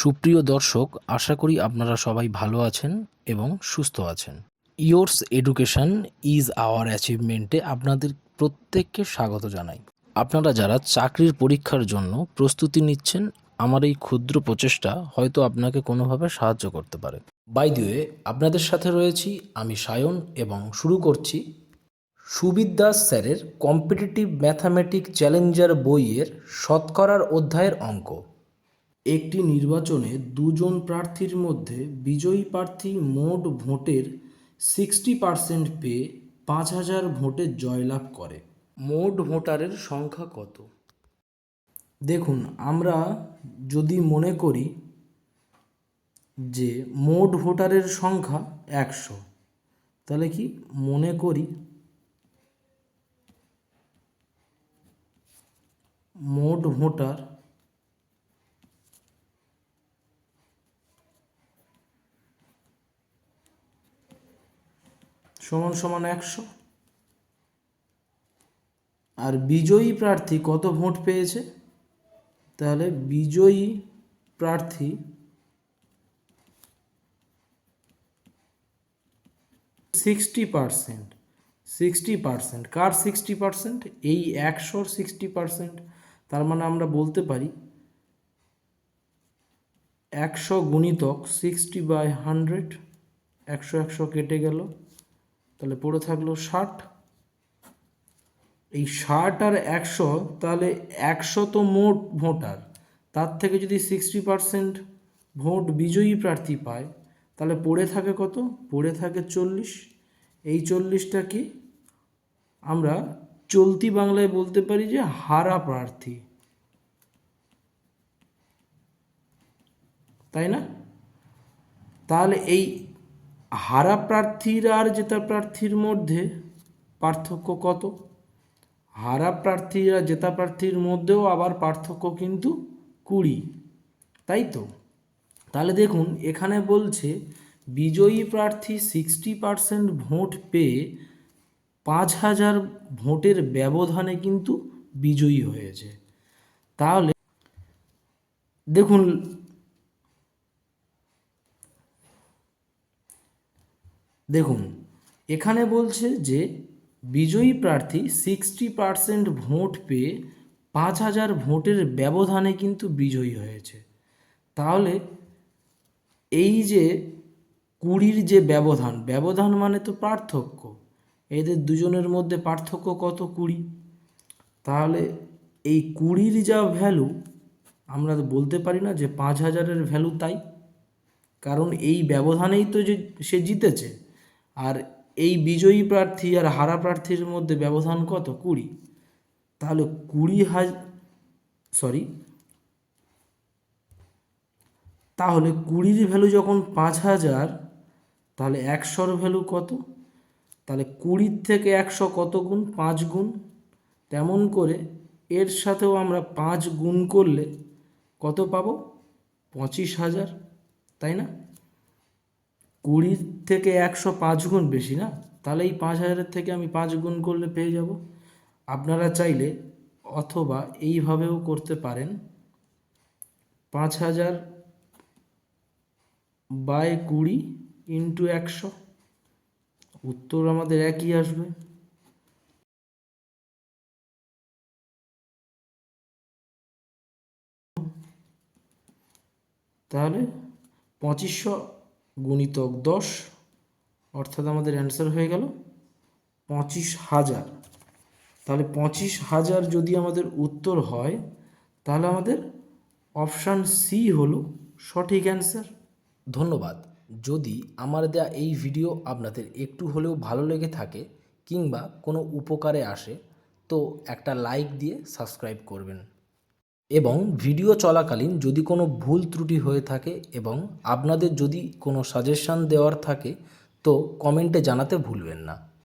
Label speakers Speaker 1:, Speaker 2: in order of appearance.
Speaker 1: সুপ্রিয় দর্শক, আশা করি আপনারা সবাই ভালো আছেন এবং সুস্থ আছেন। ইয়োর্স এডুকেশন ইজ আওয়ার অ্যাচিভমেন্টে আপনাদের প্রত্যেককে স্বাগত জানাই। আপনারা যারা চাকরির পরীক্ষার জন্য প্রস্তুতি নিচ্ছেন, আমার এই ক্ষুদ্র প্রচেষ্টা হয়তো আপনাকে কোনোভাবে সাহায্য করতে পারে। বাই দ্য ওয়ে, আপনাদের সাথে রয়েছি আমি সায়ন এবং শুরু করছি সুবিদ দাস স্যারের কম্পিটিটিভ ম্যাথামেটিক চ্যালেঞ্জার বইয়ের শতকরার অধ্যায়ের অঙ্ক। একটি নির্বাচনে দুজন প্রার্থীর মধ্যে বিজয়ী প্রার্থী মোট ভোটের 60% পেয়ে 5000 ভোটে জয়লাভ করে। মোট ভোটারের সংখ্যা কত? দেখুন, আমরা যদি মনে করি যে মোট ভোটারের সংখ্যা 100, তাহলে কি মনে করি মোট ভোটার সমান সমান 100, আর বিজয়ী প্রার্থী কত ভোট পেয়েছে? তাহলে বিজয়ী প্রার্থী 60%। কার 60%? এই 100-র 60%। তার মানে আমরা বলতে পারি 100 গুণিতক 60/100, 100 কেটে গেল, তাহলে পড়ে থাকলো 60। এই 60 আর 100, তাহলে 100 তো মোট ভোটার, তার থেকে যদি 60% ভোট বিজয়ী প্রার্থী পায়, তাহলে পড়ে থাকে কত? পড়ে থাকে 40। এই 40টা কি আমরা চলতি বাংলায় বলতে পারি যে হারা প্রার্থী, তাই না? তাহলে এই হারা প্রার্থীর আর জেতা প্রার্থীর মধ্যে পার্থক্য কত? হারা প্রার্থী আর জেতা প্রার্থীর মধ্যেও আবার পার্থক্য কিন্তু 20, তাই তো? তাহলে দেখুন, এখানে বলছে বিজয়ী প্রার্থী 60% ভোট পেয়ে 5000 ভোটের ব্যবধানে কিন্তু বিজয়ী হয়েছে। তাহলে দেখুন এখানে বলছে যে বিজয়ী প্রার্থী 60% ভোট পেয়ে 5000 ভোটের ব্যবধানে কিন্তু বিজয়ী হয়েছে। তাহলে এই যে 20-র যে ব্যবধান মানে তো পার্থক্য, এদের দুজনের মধ্যে পার্থক্য কত? 20। তাহলে এই 20-র যা ভ্যালু, আমরা বলতে পারি না যে 5000-এর ভ্যালু তাই, কারণ এই ব্যবধানেই তো যে সে জিতেছে। আর এই বিজয়ী প্রার্থী আর হারা প্রার্থীর মধ্যে ব্যবধান কত? 20। তাহলে 20-র ভ্যালু যখন 5000, তাহলে 100-র ভ্যালু কত? তাহলে 20 থেকে 100 কত গুণ? 5 গুণ। তেমন করে এর সাথেও আমরা 5 গুণ করলে কত পাবো? 25,000, তাই না? 20 থেকে 100 5 গুণ বেশি না? তাহলে এই 5000-এর থেকে আমি 5 গুণ করলে পেয়ে যাব। আপনারা চাইলে অথবা এইভাবেও করতে পারেন, 5000/20 ইন্টু 100, উত্তর আমাদের একই আসবে। তাহলে 2500 গুণিতক 10, অর্থাৎ আমাদের অ্যান্সার হয়ে গেল 25,000। তাহলে 25,000 যদি আমাদের উত্তর হয়, তাহলে আমাদের অপশান সি হলো সঠিক অ্যান্সার। ধন্যবাদ। যদি আমার দেয়া এই ভিডিও আপনাদের একটু হলেও ভালো লেগে থাকে কিংবা কোনো উপকারে আসে, তো একটা লাইক দিয়ে সাবস্ক্রাইব করবেন। এবং ভিডিও চলাকালীন যদি কোনো ভুল ত্রুটি হয়ে থাকে এবং আপনাদের যদি কোনো সাজেশান দেওয়ার থাকে, তো কমেন্টে জানাতে ভুলবেন না।